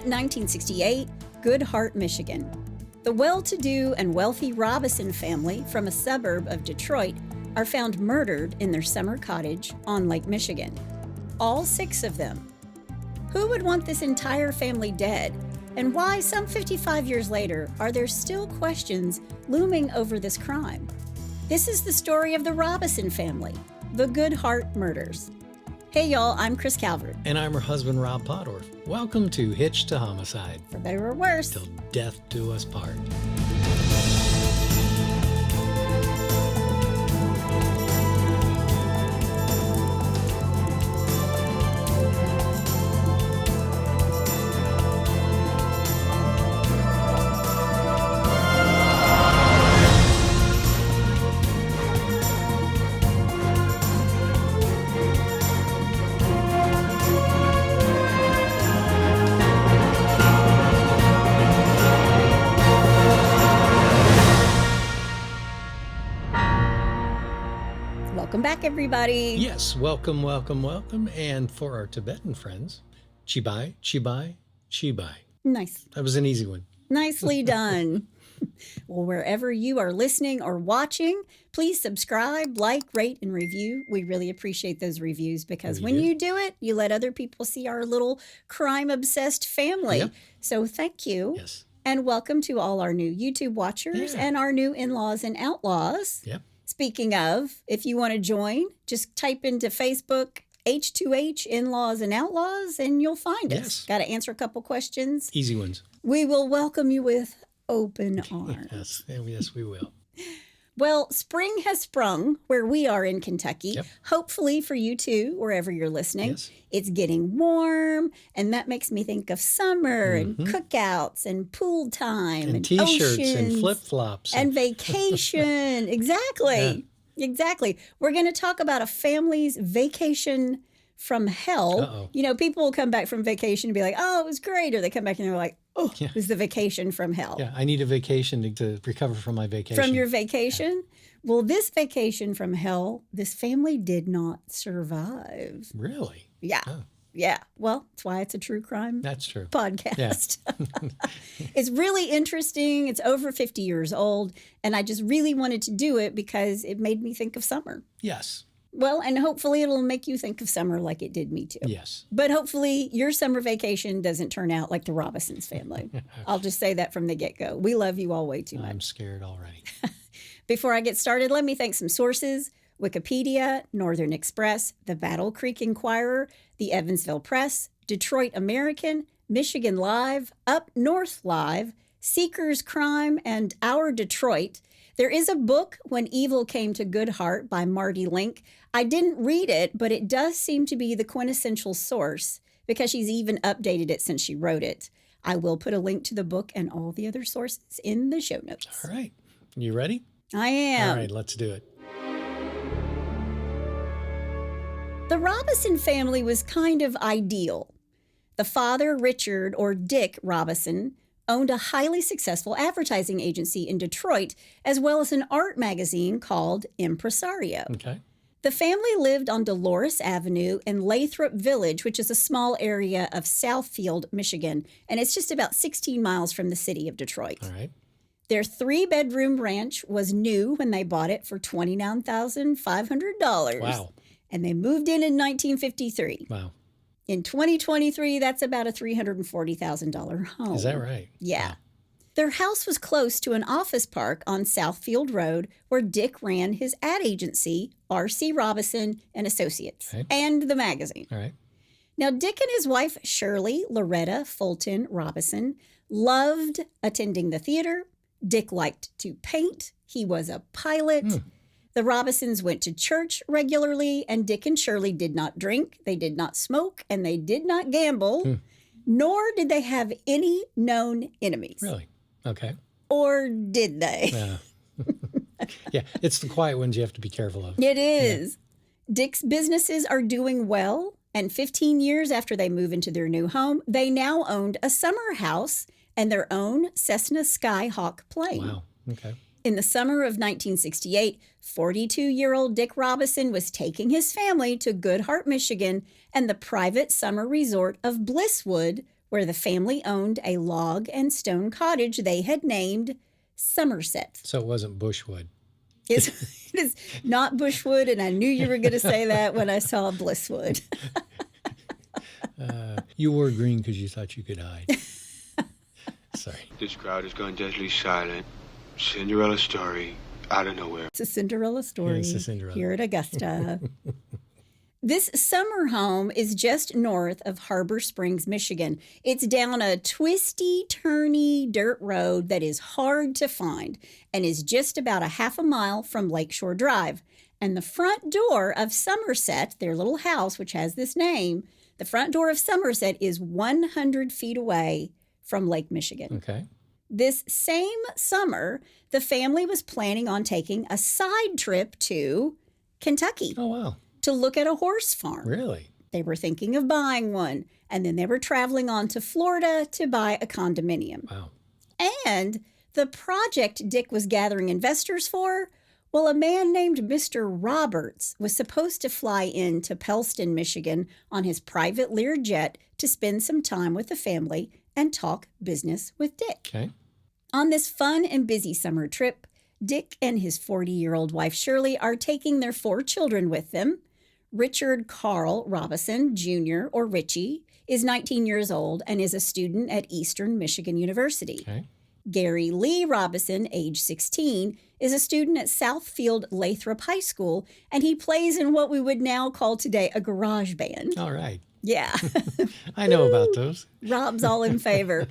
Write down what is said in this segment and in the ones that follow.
1968, Good Hart, Michigan. The well-to-do and wealthy Robison family from a suburb of Detroit are found murdered in their summer cottage on Lake Michigan. All 6 of them. Who would want this entire family dead? And why, some 55 years later, are there still questions looming over this crime? This is the story of the Robison family, the Good Hart Murders. Hey y'all, I'm Kris Calvert. And I'm her husband, Rob Podorf. Welcome to Hitched to Homicide. For better or worse. Till death do us part. Welcome back, everybody. Yes, welcome, welcome, welcome. And for our Tibetan friends, chibai, chibai, chibai. Nice. That was an easy one. Nicely done. Well, wherever you are listening or watching, please subscribe, like, rate, and review. We really appreciate those reviews because when you do it, you let other people see our little crime-obsessed family. Yep. So thank you. Yes. And welcome to all our new YouTube watchers and our new in-laws and outlaws. Yep. Speaking of, if you want to join, just type into Facebook H2H In-Laws and Outlaws and you'll find us. Got to answer a couple questions. Easy ones. We will welcome you with open arms. Yes, we will. Well, spring has sprung where we are in Kentucky. Yep. Hopefully for you too, wherever you're listening. Yes. It's getting warm, and that makes me think of summer and cookouts and pool time and T-shirts oceans and flip-flops. and vacation. Exactly. Yeah. Exactly. We're going to talk about a family's vacation from hell. Uh-oh. You know, people will come back from vacation and be like, oh, it was great. Or they come back and they're like, oh, it was the vacation from hell. Yeah, I need a vacation to recover from my vacation. From your vacation? Well, this vacation from hell, this family did not survive. Really? Yeah. Oh. Yeah. Well, that's why it's a true crime That's true. podcast. Yeah. It's really interesting. It's over 50 years old. And I just really wanted to do it because it made me think of summer. Yes. Well, and hopefully it'll make you think of summer like it did me too. Yes. But hopefully your summer vacation doesn't turn out like the Robison's family. I'll just say that from the get-go. We love you all way too much. I'm scared already. Before I get started, let me thank some sources: Wikipedia, Northern Express, the Battle Creek Inquirer, the Evansville Press, Detroit American, Michigan Live, Up North Live, Seeker's Crime, and Our Detroit. There is a book, When Evil Came to Good Hart, by Marty Link. I didn't read it, but it does seem to be the quintessential source because she's even updated it since she wrote it. I will put a link to the book and all the other sources in the show notes. All right. You ready? I am. All right, let's do it. The Robison family was kind of ideal. The father, Richard, or Dick Robison, owned a highly successful advertising agency in Detroit, as well as an art magazine called Impresario. Okay. The family lived on Dolores Avenue in Lathrop Village, which is a small area of Southfield, Michigan, and it's just about 16 miles from the city of Detroit. All right. Their 3-bedroom ranch was new when they bought it for $29,500. Wow. And they moved in 1953. Wow. In 2023, that's about a $340,000 home. Is that right? Yeah. Wow. Their house was close to an office park on Southfield Road where Dick ran his ad agency, R.C. Robison and Associates, and the magazine. All right. Now, Dick and his wife, Shirley Loretta Fulton Robison, loved attending the theater. Dick liked to paint. He was a pilot. The Robisons went to church regularly, and Dick and Shirley did not drink, they did not smoke, and they did not gamble, nor did they have any known enemies. Really? Okay. Or did they? Yeah. Yeah, it's the quiet ones you have to be careful of. It is. Yeah. Dick's businesses are doing well, and 15 years after they move into their new home, they now owned a summer house and their own Cessna Skyhawk plane. Wow. Okay. In the summer of 1968, 42-year-old Dick Robison was taking his family to Good Hart, Michigan, and the private summer resort of Blisswood, where the family owned a log and stone cottage they had named Somerset. So it wasn't Bushwood. It is not Bushwood, and I knew you were going to say that when I saw Blisswood. You wore green because you thought you could hide. Sorry. This crowd has gone deathly silent. Cinderella story out of nowhere. It's a Cinderella story It's a Cinderella. here at Augusta. This summer home is just north of Harbor Springs, Michigan. It's down a twisty, turny dirt road that is hard to find and is just about a half a mile from Lakeshore Drive. And the front door of Somerset, their little house, which has this name, the front door of Somerset is 100 feet away from Lake Michigan. Okay. This same summer, the family was planning on taking a side trip to Kentucky Oh, wow. to look at a horse farm. Really? They were thinking of buying one, and then they were traveling on to Florida to buy a condominium. Wow. And the project Dick was gathering investors for, well, a man named Mr. Roberts was supposed to fly into Pellston, Michigan on his private Learjet to spend some time with the family and talk business with Dick. Okay. On this fun and busy summer trip, Dick and his 40-year-old wife Shirley are taking their 4 children with them. Richard Carl Robison Jr., or Richie, is 19 years old and is a student at Eastern Michigan University. Okay. Gary Lee Robison, age 16, is a student at Southfield Lathrop High School, and he plays in what we would now call today a garage band. All right. Yeah. I know about those. Rob's all in favor.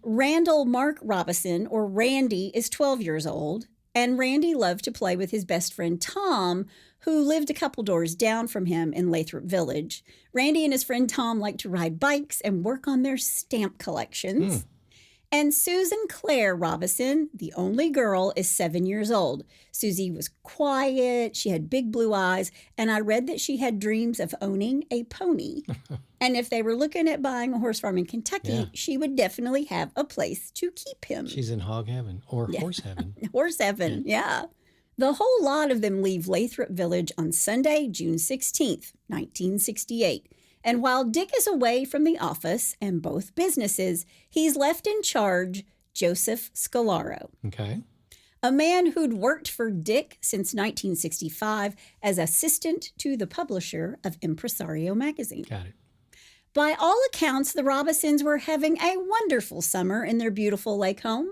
Randall Mark Robison, or Randy, is 12 years old, and Randy loved to play with his best friend Tom, who lived a couple doors down from him in Lathrop Village. Randy and his friend Tom like to ride bikes and work on their stamp collections. And Susan Claire Robison, the only girl, is 7 years old. Susie was quiet, she had big blue eyes, and I read that she had dreams of owning a pony. And if they were looking at buying a horse farm in Kentucky, Yeah. she would definitely have a place to keep him. She's in hog heaven or horse heaven. Horse heaven, yeah. The whole lot of them leave Lathrop Village on Sunday, June 16th, 1968. And while Dick is away from the office and both businesses, he's left in charge Joseph Scolaro, Okay. a man who'd worked for Dick since 1965 as assistant to the publisher of Impresario magazine. Got it. By all accounts, the Robisons were having a wonderful summer in their beautiful lake home.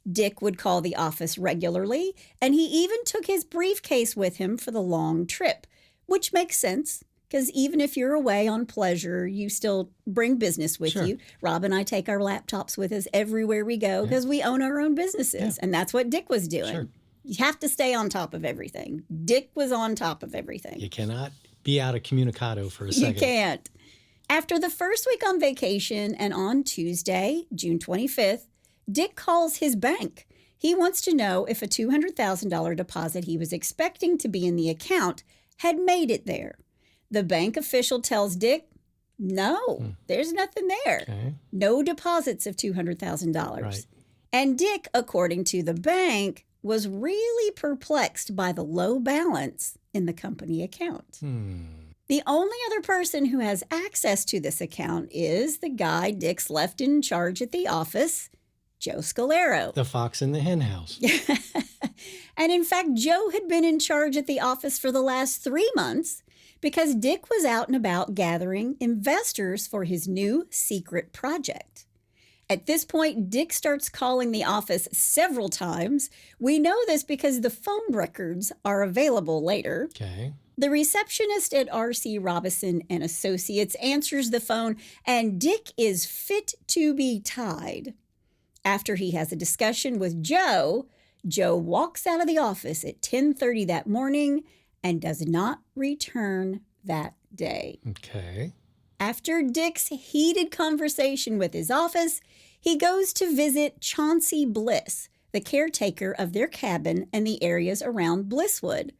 Dick would call the office regularly, and he even took his briefcase with him for the long trip, which makes sense. Because even if you're away on pleasure, you still bring business with Sure. you. Rob and I take our laptops with us everywhere we go because we own our own businesses. And that's what Dick was doing. Sure. You have to stay on top of everything. Dick was on top of everything. You cannot be out of communicado for a second. You can't. After the first week on vacation and on Tuesday, June 25th, Dick calls his bank. He wants to know if a $200,000 deposit he was expecting to be in the account had made it there. The bank official tells Dick, no, there's nothing there. Okay. No deposits of $200,000. Right. And Dick, according to the bank, was really perplexed by the low balance in the company account. The only other person who has access to this account is the guy Dick's left in charge at the office, Joe Scolaro. The fox in the hen house. And in fact, Joe had been in charge at the office for the last 3 months because Dick was out and about gathering investors for his new secret project. At this point, Dick starts calling the office several times. We know this because the phone records are available later. Okay. The receptionist at R.C. Robison and Associates answers the phone, and Dick is fit to be tied. After he has a discussion with Joe, Joe walks out of the office at 10:30 that morning and does not return that day. Okay. After Dick's heated conversation with his office, he goes to visit Chauncey Bliss, the caretaker of their cabin and the areas around Blisswood.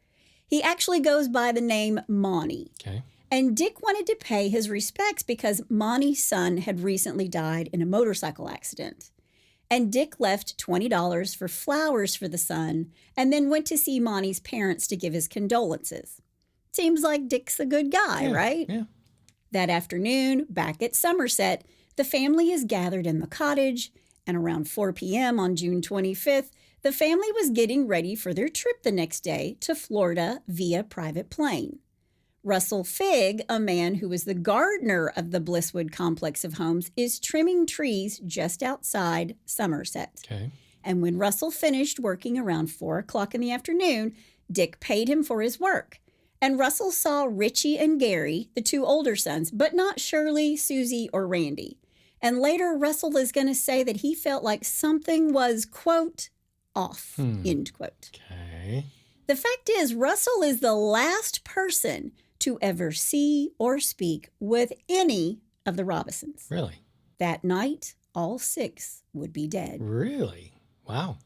He actually goes by the name Monty. Okay. And Dick wanted to pay his respects because Monty's son had recently died in a motorcycle accident. And Dick left $20 for flowers for the son and then went to see Monty's parents to give his condolences. Seems like Dick's a good guy, Yeah, right? Yeah. That afternoon, back at Somerset, The family is gathered in the cottage, and around 4 p.m. on June 25th, the family was getting ready for their trip the next day to Florida via private plane. Russell Figg, a man who was the gardener of the Blisswood complex of homes, is trimming trees just outside Somerset. Okay. And when Russell finished working around 4 o'clock in the afternoon, Dick paid him for his work. And Russell saw Richie and Gary, the 2 older sons, but not Shirley, Susie, or Randy. And later, Russell is going to say that he felt like something was, quote, off, end quote. Okay. The fact is, Russell is the last person to ever see or speak with any of the Robisons. Really? That night, all 6 would be dead. Really? Wow.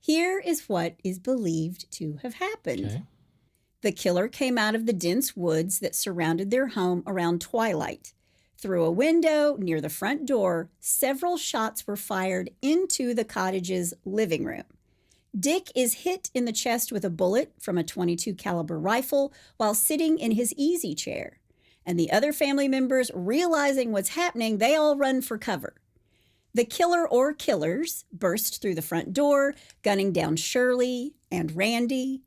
Here is what is believed to have happened. Okay. The killer came out of the dense woods that surrounded their home around twilight. Through a window near the front door, several shots were fired into the cottage's living room. Dick is hit in the chest with a bullet from a .22 caliber rifle while sitting in his easy chair. And the other family members, realizing what's happening, they all run for cover. The killer or killers burst through the front door, gunning down Shirley and Randy.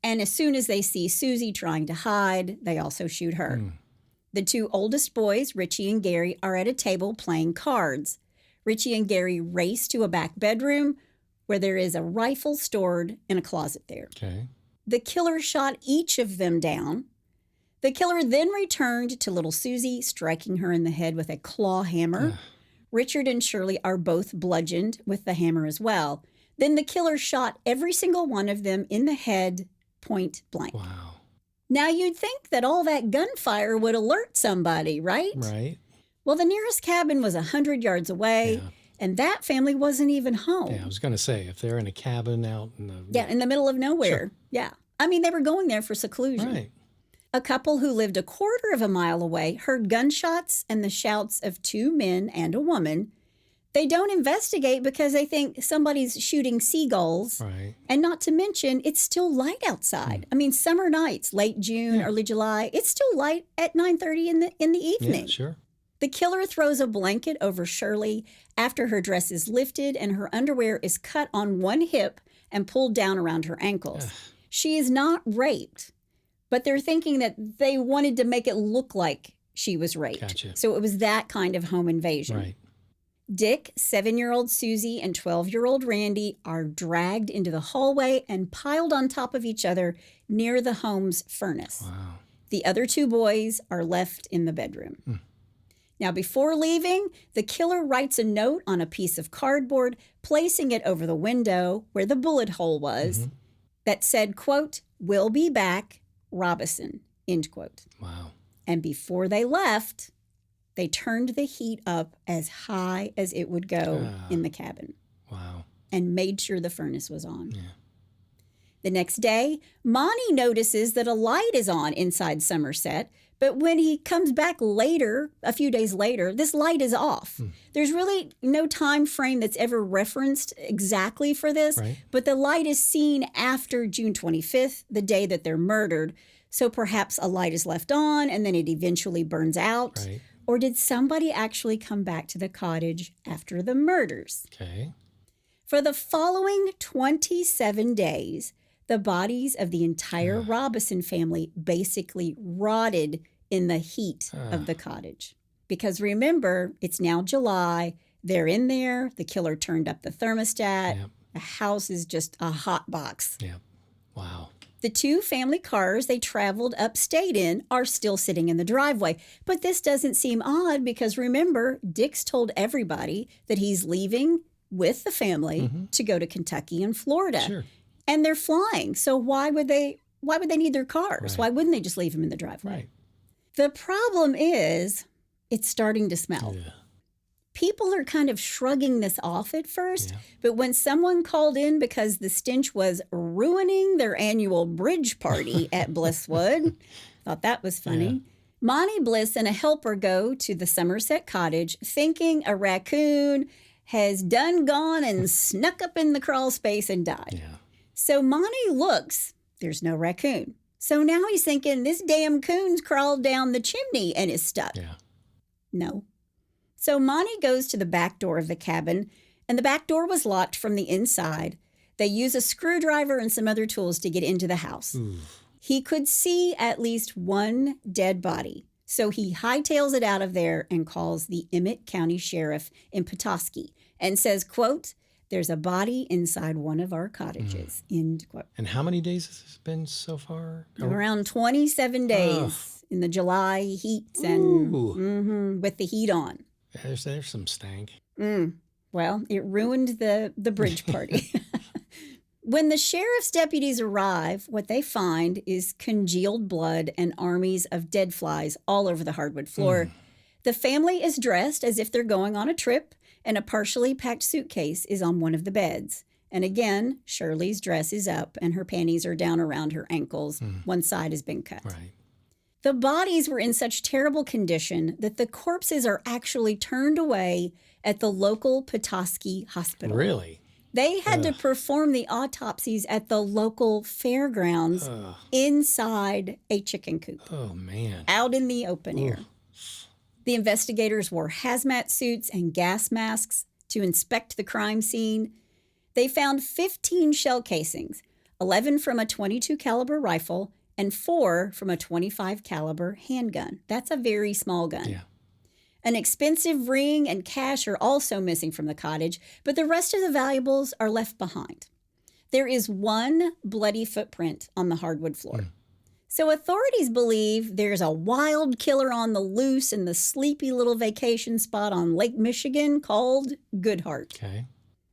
And as soon as they see Susie trying to hide, they also shoot her. The 2 oldest boys, Richie and Gary, are at a table playing cards. Richie and Gary race to a back bedroom where there is a rifle stored in a closet there. Okay. The killer shot each of them down. The killer then returned to little Susie, striking her in the head with a claw hammer. Richard and Shirley are both bludgeoned with the hammer as well. Then the killer shot every single one of them in the head, point blank. Wow. Now, you'd think that all that gunfire would alert somebody, right? Right. Well, the nearest cabin was 100 yards away, Yeah. and that family wasn't even home. Yeah, I was going to say, if they're in a cabin out in the... Yeah, in the middle of nowhere. Sure. Yeah. I mean, they were going there for seclusion. Right. A couple who lived a quarter of a mile away heard gunshots and the shouts of 2 men and a woman. They don't investigate because they think somebody's shooting seagulls. Right. And not to mention, it's still light outside. I mean, summer nights, late June, early July, it's still light at 9:30 in the evening. Yeah, sure. The killer throws a blanket over Shirley after her dress is lifted and her underwear is cut on one hip and pulled down around her ankles. She is not raped, but they're thinking that they wanted to make it look like she was raped. Gotcha. So it was that kind of home invasion. Right. Dick, 7-year-old Susie, and 12-year-old Randy are dragged into the hallway and piled on top of each other near the home's furnace. Wow. The other 2 boys are left in the bedroom. Now, before leaving, the killer writes a note on a piece of cardboard, placing it over the window where the bullet hole was, that said, quote, "We'll be back, Robison," end quote. Wow. And before they left, they turned the heat up as high as it would go in the cabin. Wow. And made sure the furnace was on. Yeah. The next day, Monty notices that a light is on inside Somerset, but when he comes back later, a few days later, this light is off. There's really no time frame that's ever referenced exactly for this, Right. but the light is seen after June 25th, the day that they're murdered. So perhaps a light is left on and then it eventually burns out. Right. Or did somebody actually come back to the cottage after the murders? Okay. For the following 27 days, the bodies of the entire Robison family basically rotted in the heat of the cottage. Because remember, it's now July. They're in there. The killer turned up the thermostat. Yep. The house is just a hot box. Yeah. Wow. The 2 family cars they traveled upstate in are still sitting in the driveway. But this doesn't seem odd because remember, Dick's told everybody that he's leaving with the family to go to Kentucky and Florida. Sure. And they're flying. So why would they need their cars? Right. Why wouldn't they just leave them in the driveway? Right. The problem is it's starting to smell. Yeah. People are kind of shrugging this off at first, Yeah. but when someone called in because the stench was ruining their annual bridge party at Blisswood, thought that was funny. Yeah. Monty Bliss and a helper go to the Somerset cottage thinking a raccoon has done gone and snuck up in the crawl space and died. Yeah. So Monty looks, there's no raccoon. So now he's thinking this damn coon's crawled down the chimney and is stuck. Yeah. No. So Monty goes to the back door of the cabin, and the back door was locked from the inside. They use a screwdriver and some other tools to get into the house. He could see at least one dead body. So he hightails it out of there and calls the Emmett County Sheriff in Petoskey and says, quote, "There's a body inside one of our cottages," end quote. And how many days has this been so far? Around 27 days in the July heats and with the heat on. There's some stank. Well, it ruined the bridge party. When the sheriff's deputies arrive, what they find is congealed blood and armies of dead flies all over the hardwood floor. The family is dressed as if they're going on a trip, and a partially packed suitcase is on one of the beds. And again, Shirley's dress is up and her panties are down around her ankles. One side has been cut. Right. The bodies were in such terrible condition that the corpses are actually turned away at the local Petoskey hospital. Really? They had to perform the autopsies at the local fairgrounds inside a chicken coop. Oh, man. Out in the open air. The investigators wore hazmat suits and gas masks to inspect the crime scene. They found 15 shell casings, 11 from a .22 caliber rifle and 4 from a .25 caliber handgun. That's a very small gun. Yeah. An expensive ring and cash are also missing from the cottage, but the rest of the valuables are left behind. There is one bloody footprint on the hardwood floor. So authorities believe there's a wild killer on the loose in the sleepy little vacation spot on Lake Michigan called Good Hart. Okay.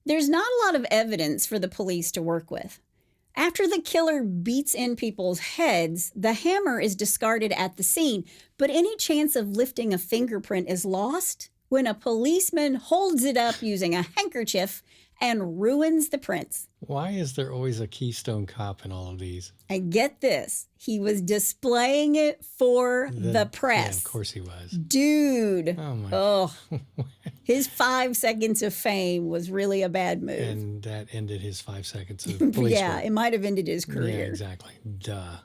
There's not a lot of evidence for the police to work with. After the killer beats in people's heads, the hammer is discarded at the scene, but any chance of lifting a fingerprint is lost when a policeman holds it up using a handkerchief and ruins the prints. Why is there always a Keystone Cop in all of these? And get this, he was displaying it for the press. Yeah, of course he was. Dude. Oh, my. Oh, his 5 seconds of fame was really a bad move. And that ended his 5 seconds of police Yeah, work. it might have ended his Yeah, career. exactly. Duh.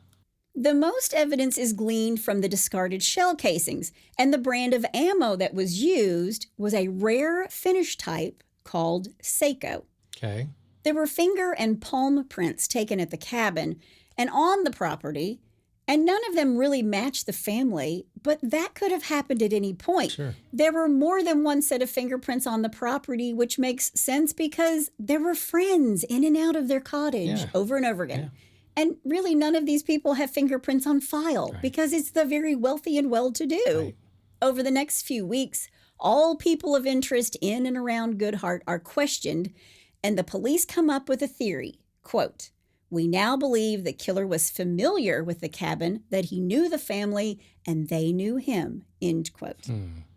The most evidence is gleaned from the discarded shell casings, and the brand of ammo that was used was a rare finish type called Seiko. Okay. There were finger and palm prints taken at the cabin and on the property, and none of them really matched the family, but that could have happened at any point. Sure. There were more than one set of fingerprints on the property, which makes sense because there were friends in and out of their cottage over and over again. Yeah. And really, none of these people have fingerprints on file because it's the very wealthy and well-to-do. Right. Over the next few weeks, all people of interest in and around Good Hart are questioned, and the police come up with a theory. Quote, "We now believe the killer was familiar with the cabin, that he knew the family, and they knew him," end quote.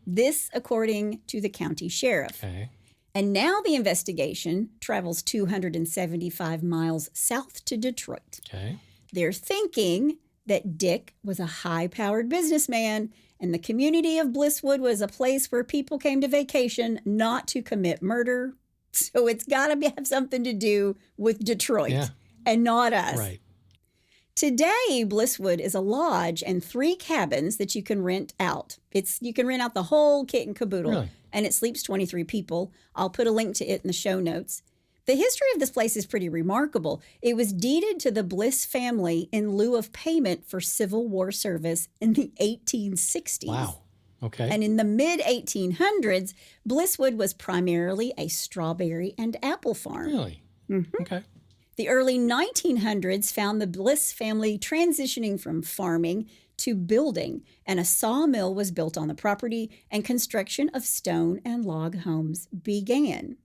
This according to the county sheriff. Okay. And now the investigation travels 275 miles south to Detroit. Okay. They're thinking that Dick was a high-powered businessman, and the community of Blisswood was a place where people came to vacation, not to commit murder. So it's got to have something to do with Detroit and not us. Right. Today, Blisswood is a lodge and 3 cabins that you can rent out. You can rent out the whole kit and caboodle, Really? and it sleeps 23 people. I'll put a link to it in the show notes. The history of this place is pretty remarkable. It was deeded to the Bliss family in lieu of payment for Civil War service in the 1860s. Wow. Okay. And in the mid-1800s, Blisswood was primarily a strawberry and apple farm. Really? Okay. The early 1900s found the Bliss family transitioning from farming to building, and a sawmill was built on the property, and construction of stone and log homes began,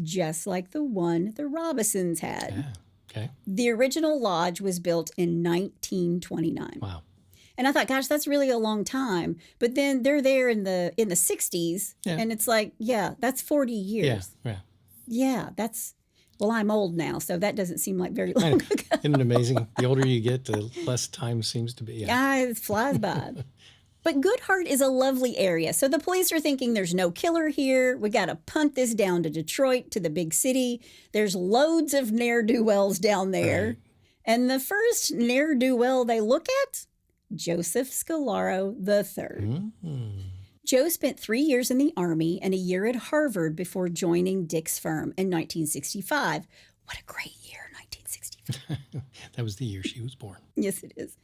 just like the one the Robisons had. Yeah. Okay. The original lodge was built in 1929. Wow. And I thought, gosh, that's really a long time. But then they're there in the 60s, and it's like, yeah, that's 40 years. Yeah. Yeah, that's, well, I'm old now, so that doesn't seem like very long ago. Isn't it amazing? The older you get, the less time seems to be. Yeah. It flies by. But Good Hart is a lovely area, so the police are thinking there's no killer here. We got to punt this down to Detroit, to the big city. There's loads of ne'er-do-wells down there. Right. And the first ne'er-do-well they look at, Joseph Scolaro III. Joe spent 3 years in the Army and a year at Harvard before joining Dick's firm in 1965. What a great year, 1965. That was the year she was born. Yes, it is.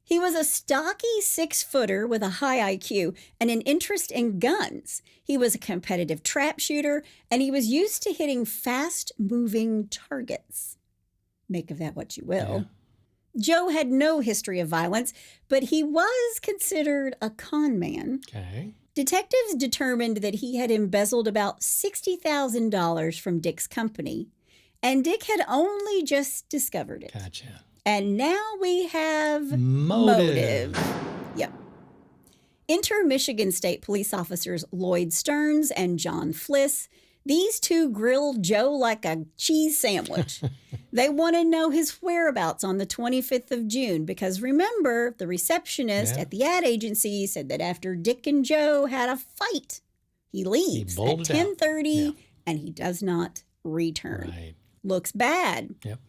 He was a stocky 6-footer with a high IQ and an interest in guns. He was a competitive trap shooter, and he was used to hitting fast-moving targets. Make of that what you will. Yeah. Joe had no history of violence, but he was considered a con man. Okay. Detectives determined that he had embezzled about $60,000 from Dick's company, and Dick had only just discovered it. Gotcha. And now we have motive. Yep. Enter Michigan State Police officers Lloyd Stearns and John Fliss. These two grilled Joe like a cheese sandwich. They want to know his whereabouts on the 25th of June because remember, the receptionist at the ad agency said that after Dick and Joe had a fight, he leaves at 10:30 and he does not return. Right. Looks bad. Yep.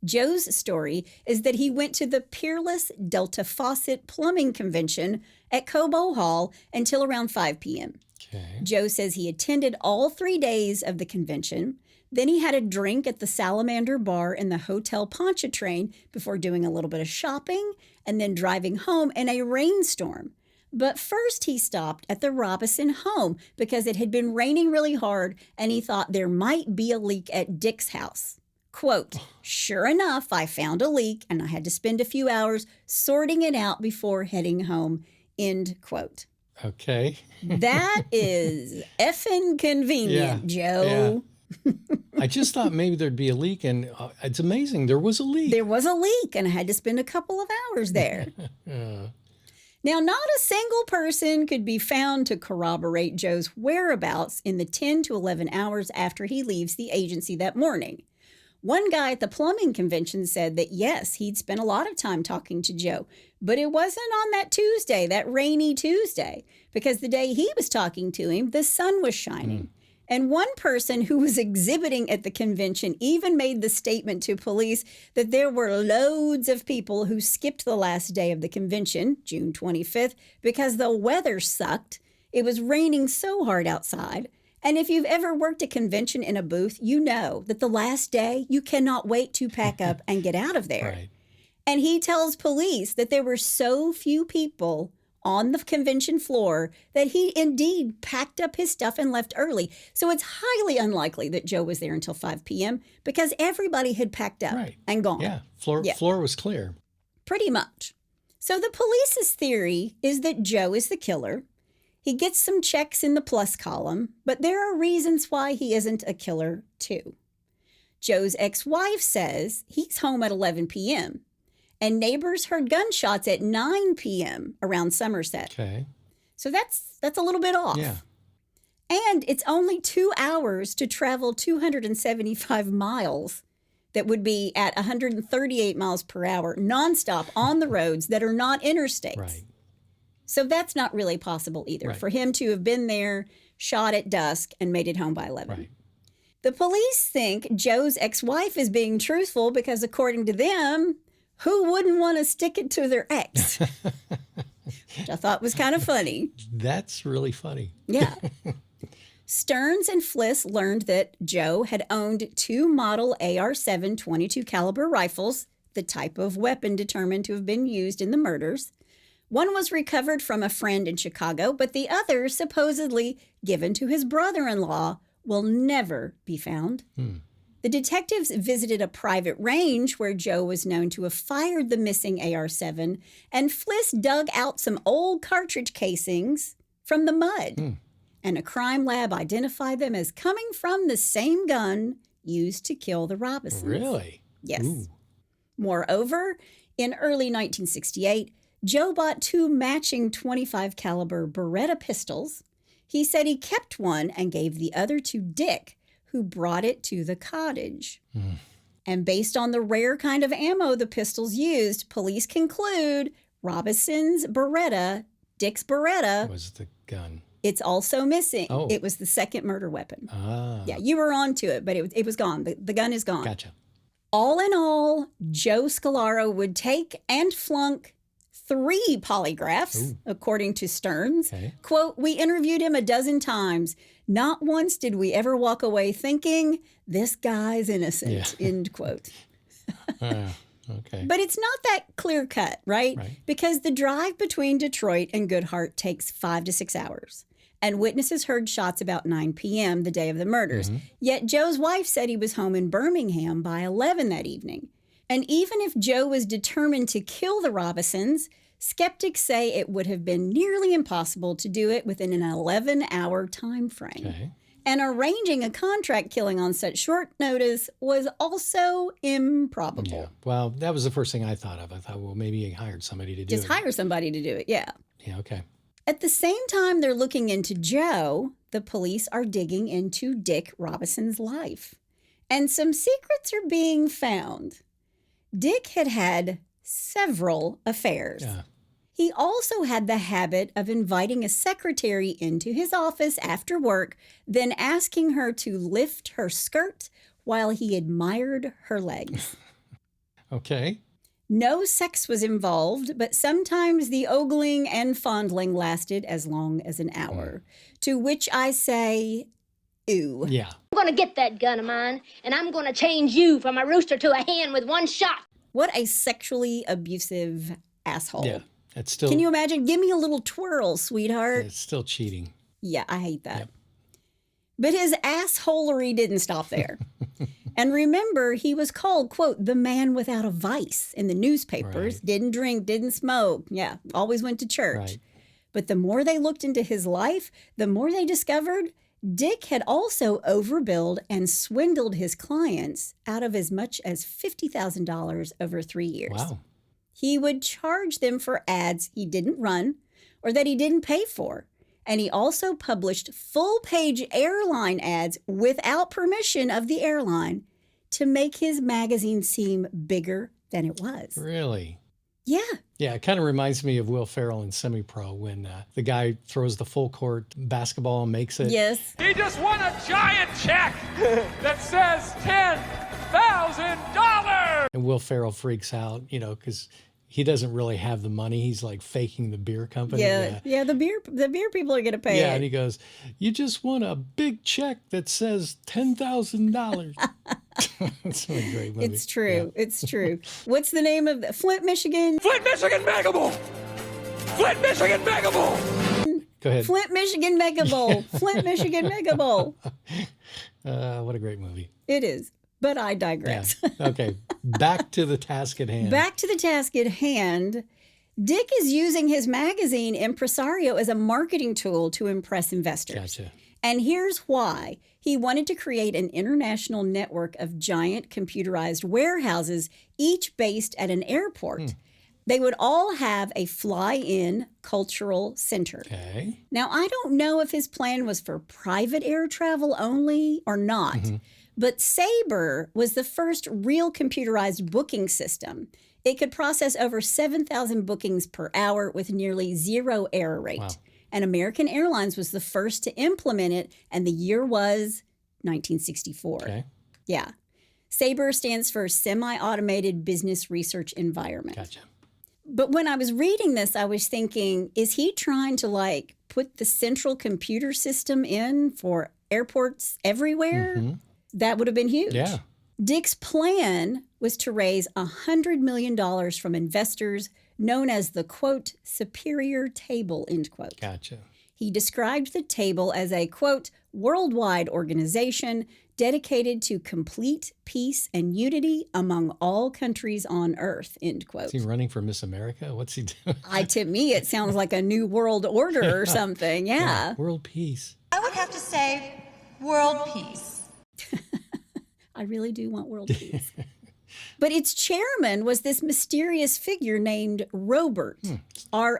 Joe's story is that he went to the Peerless Delta Faucet Plumbing Convention at Cobo Hall until around 5 p.m. Okay. Joe says he attended all 3 days of the convention. Then he had a drink at the Salamander Bar in the Hotel Pontchartrain before doing a little bit of shopping and then driving home in a rainstorm. But first he stopped at the Robison home because it had been raining really hard and he thought there might be a leak at Dick's house. Quote, sure enough, I found a leak and I had to spend a few hours sorting it out before heading home, end quote. Okay. That is effing convenient, Joe. Yeah. I just thought maybe there'd be a leak, and it's amazing. There was a leak. There was a leak, and I had to spend a couple of hours there. Now, not a single person could be found to corroborate Joe's whereabouts in the 10 to 11 hours after he leaves the agency that morning. One guy at the plumbing convention said that, yes, he'd spent a lot of time talking to Joe, but it wasn't on that Tuesday, that rainy Tuesday, because the day he was talking to him, the sun was shining. And one person who was exhibiting at the convention even made the statement to police that there were loads of people who skipped the last day of the convention, June 25th, because the weather sucked. It was raining so hard outside. And if you've ever worked a convention in a booth, you know that the last day you cannot wait to pack up and get out of there. Right. And he tells police that there were so few people on the convention floor that he indeed packed up his stuff and left early. So it's highly unlikely that Joe was there until 5 p.m. because everybody had packed up and gone. Yeah, floor was clear. Pretty much. So the police's theory is that Joe is the killer. He gets some checks in the plus column, but there are reasons why he isn't a killer, too. Joe's ex-wife says he's home at 11 p.m., and neighbors heard gunshots at 9 p.m. around Somerset. Okay. So that's a little bit off. Yeah. And it's only 2 hours to travel 275 miles that would be at 138 miles per hour nonstop on the roads that are not interstates. Right. So that's not really possible either, Right. for him to have been there, shot at dusk, and made it home by 11. Right. The police think Joe's ex-wife is being truthful because, according to them, who wouldn't want to stick it to their ex? Which I thought was kind of funny. That's really funny. Yeah. Stearns and Fliss learned that Joe had owned 2 model AR-7 .22 caliber rifles, the type of weapon determined to have been used in the murders. One was recovered from a friend in Chicago, but the other, supposedly given to his brother-in-law, will never be found. The detectives visited a private range where Joe was known to have fired the missing AR-7, and Fliss dug out some old cartridge casings from the mud. And a crime lab identified them as coming from the same gun used to kill the Robisons. Really? Yes. Ooh. Moreover, in early 1968, Joe bought 2 matching .25 caliber Beretta pistols. He said he kept one and gave the other to Dick, who brought it to the cottage. And based on the rare kind of ammo the pistols used, police conclude Robison's Beretta, Dick's Beretta, Was the gun. it's also missing. Oh. It was the second murder weapon. Ah. Yeah, you were on to it, but it was gone. The gun is gone. Gotcha. All in all, Joe Scolaro would take and flunk 3 polygraphs, according to Stearns. Okay. Quote, we interviewed him a dozen times. Not once did we ever walk away thinking, this guy's innocent, end quote. Okay. But it's not that clear cut, right? Because the drive between Detroit and Good Hart takes 5 to 6 hours. And witnesses heard shots about 9 p.m. the day of the murders. Yet Joe's wife said he was home in Birmingham by 11 that evening. And even if Joe was determined to kill the Robisons, skeptics say it would have been nearly impossible to do it within an 11-hour time frame. Okay. And arranging a contract killing on such short notice was also improbable. Yeah. Well, that was the first thing I thought of. I thought, well, maybe he hired somebody to do it. Just hire somebody to do it, yeah. Yeah, okay. At the same time they're looking into Joe, the police are digging into Dick Robison's life. And some secrets are being found. Dick had had several affairs. Yeah. He also had the habit of inviting a secretary into his office after work, then asking her to lift her skirt while he admired her legs. Okay. No sex was involved, but sometimes the ogling and fondling lasted as long as an hour, to which I say, ooh. Yeah. I'm gonna get that gun of mine, and I'm gonna change you from a rooster to a hen with one shot. What a sexually abusive asshole. Yeah. It's still. Can you imagine? Give me a little twirl, sweetheart. It's still cheating. Yeah, I hate that. Yep. But his assholery didn't stop there. And remember, he was called, quote, the man without a vice in the newspapers. Right. Didn't drink, didn't smoke. Yeah, always went to church. Right. But the more they looked into his life, the more they discovered Dick had also overbilled and swindled his clients out of as much as $50,000 over 3 years. Wow. He would charge them for ads he didn't run or that he didn't pay for. And he also published full-page airline ads without permission of the airline to make his magazine seem bigger than it was. Really? Yeah. Yeah, it kind of reminds me of Will Ferrell in Semi-Pro when the guy throws the full court basketball and makes it. Yes. He just won a giant check that says $10,000. And Will Ferrell freaks out, because he doesn't really have the money. He's like faking the beer company. Yeah, the beer people are going to pay Yeah, it. and he goes, you just won a big check that says $10,000. It's a great movie. It's true. Yeah. It's true. What's the name of Flint, Michigan? Flint, Michigan Mega Bowl. Flint, Michigan Mega Bowl. Go ahead. Flint, Michigan Mega Bowl. Flint, Michigan Mega Bowl. What a great movie. It is. But I digress. Yeah. Okay, back to the task at hand. Back to the task at hand. Dick is using his magazine, Impresario, as a marketing tool to impress investors. Gotcha. And here's why. He wanted to create an international network of giant computerized warehouses, each based at an airport. They would all have a fly-in cultural center. Okay. Now, I don't know if his plan was for private air travel only or not, but Sabre was the first real computerized booking system. It could process over 7,000 bookings per hour with nearly zero error rate. Wow. And American Airlines was the first to implement it, and the year was 1964. Okay. Yeah. Sabre stands for Semi-Automated Business Research Environment. Gotcha. But when I was reading this, I was thinking, is he trying to put the central computer system in for airports everywhere? That would have been huge. Yeah. Dick's plan was to raise $100 million from investors known as the, quote, superior table, end quote. Gotcha. He described the table as a, quote, worldwide organization dedicated to complete peace and unity among all countries on earth, end quote. Is he running for Miss America? What's he doing? To me, it sounds like a new world order or something. Yeah. World peace. I would have to say world peace. I really do want world peace. But its chairman was this mysterious figure named Robert, Roebert, All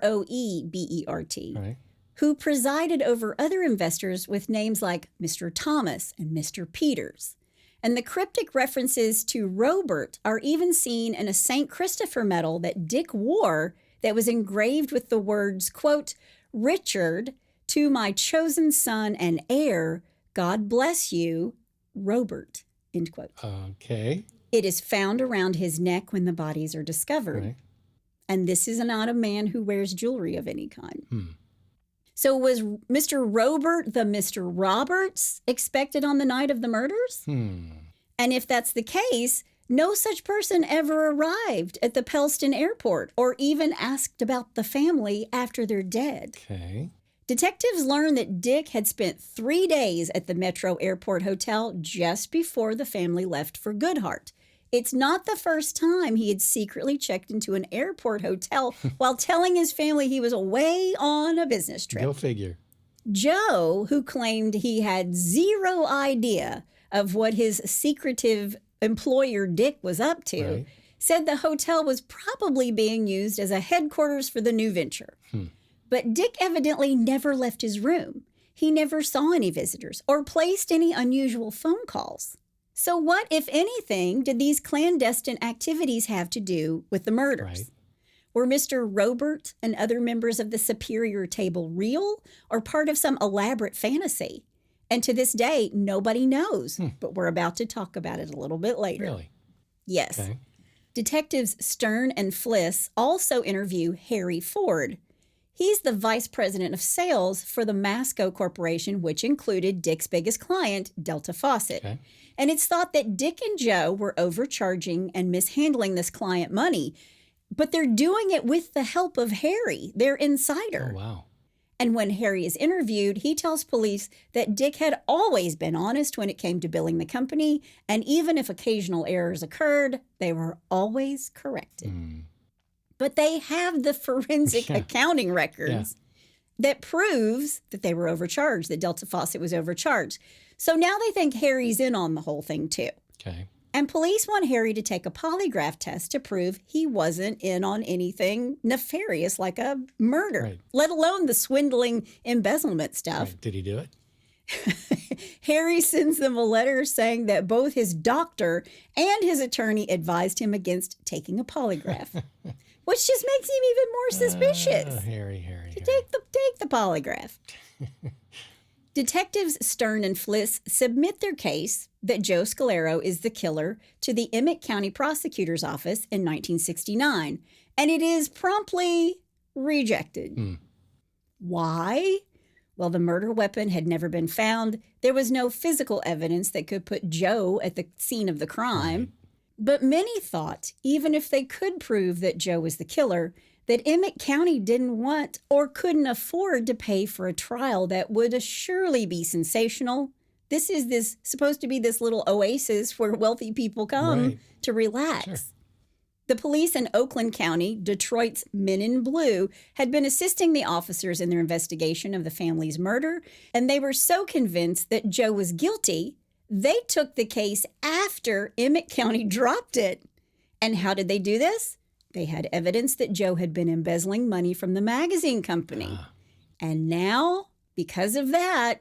right. who presided over other investors with names like Mr. Thomas and Mr. Peters. And the cryptic references to Robert are even seen in a St. Christopher medal that Dick wore that was engraved with the words, quote, Richard, to my chosen son and heir, God bless you, Robert, end quote. Okay. It is found around his neck when the bodies are discovered. Right. And this is not a man who wears jewelry of any kind. So was Mr. Robert the Mr. Roberts expected on the night of the murders? And if that's the case, no such person ever arrived at the Pellston airport or even asked about the family after they're dead. Okay. Detectives learned that Dick had spent 3 days at the Metro Airport Hotel just before the family left for Good Hart. It's not the first time he had secretly checked into an airport hotel while telling his family he was away on a business trip. Go figure. Joe, who claimed he had zero idea of what his secretive employer Dick was up to, Right. said the hotel was probably being used as a headquarters for the new venture. But Dick evidently never left his room. He never saw any visitors or placed any unusual phone calls. So what, if anything, did these clandestine activities have to do with the murders? Right. Were Mr. Robert and other members of the superior table real or part of some elaborate fantasy? And to this day, nobody knows, but we're about to talk about it a little bit later. Really? Yes. Okay. Detectives Stern and Fliss also interview Harry Ford. He's the vice president of sales for the Masco Corporation, which included Dick's biggest client, Delta Faucet. Okay. And it's thought that Dick and Joe were overcharging and mishandling this client money, but they're doing it with the help of Harry, their insider. Oh, wow. And when Harry is interviewed, he tells police that Dick had always been honest when it came to billing the company, and even if occasional errors occurred, they were always corrected. But they have the forensic accounting records that proves that they were overcharged, that Delta Faucet was overcharged. So now they think Harry's in on the whole thing too. Okay. And police want Harry to take a polygraph test to prove he wasn't in on anything nefarious like a murder, Right. let alone the swindling embezzlement stuff. Right. Did he do it? Harry sends them a letter saying that both his doctor and his attorney advised him against taking a polygraph, which just makes him even more suspicious. Harry. Take the polygraph. Detectives Stern and Fliss submit their case that Joe Scolaro is the killer to the Emmett County Prosecutor's Office in 1969, and it is promptly rejected. Why? Well, the murder weapon had never been found. There was no physical evidence that could put Joe at the scene of the crime. But many thought, even if they could prove that Joe was the killer, that Emmett County didn't want or couldn't afford to pay for a trial that would surely be sensational. This is supposed to be this little oasis where wealthy people come to relax. Sure. The police in Oakland County, Detroit's Men in Blue, had been assisting the officers in their investigation of the family's murder, and they were so convinced that Joe was guilty, they took the case after Emmett County dropped it. And how did they do this? They had evidence that Joe had been embezzling money from the magazine company. And now, because of that,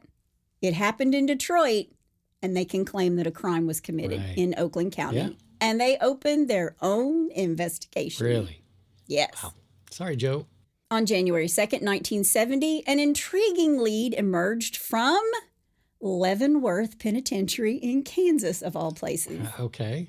it happened in Detroit, and they can claim that a crime was committed in Oakland County. Yeah. And they opened their own investigation. Really? Yes. Wow. Sorry, Joe. On January 2nd, 1970, an intriguing lead emerged from Leavenworth Penitentiary in Kansas, of all places. Okay.